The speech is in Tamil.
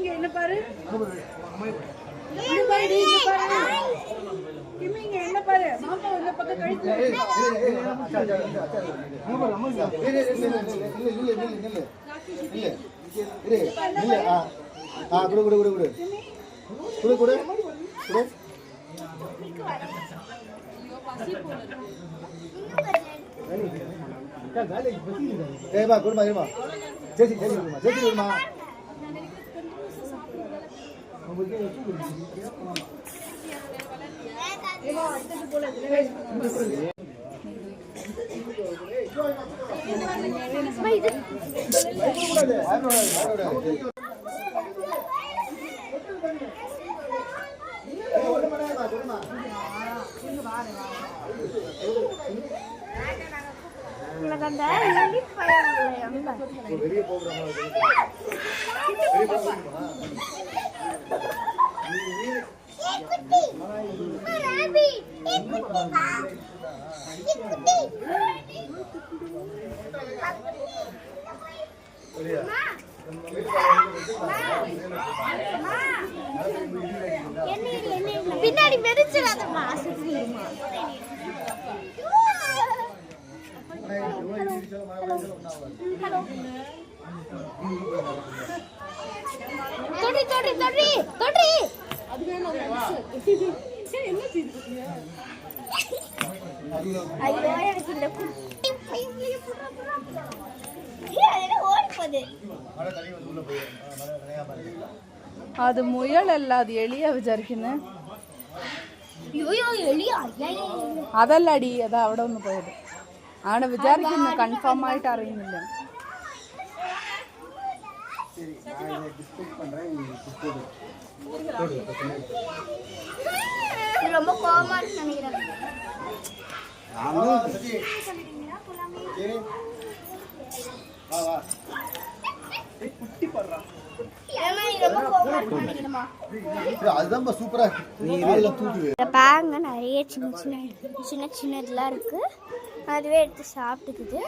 என்ன பாரு என்ன பாரு மாமா உள்ள பக்கம் கழிச்சு பின்னாடி மெரிச்சிடாதம்மா தொடி தொடி தொடி தொடி ஐயோ எனக்கு இந்த குட்டி பையன் ஓடிப்போகுது. அது முயல் ಅಲ್ಲ ಅದು ಎಳಿಯ ವಿಚಾರಿക്കുന്നു അതല്ലടി അത് അവിടെ ഒന്ന് പോയത് ആണ് വിചാരിക്കുന്നു കൺഫേം ആയിട്ട് അറിയുന്നില്ല. ரொம்ப கோவமா நினைக்கிறேன். பாருங்க நிறைய சின்ன சின்ன சின்ன சின்ன இதெல்லாம் இருக்கு. அதுவே எடுத்து சாப்பிட்டுக்குது.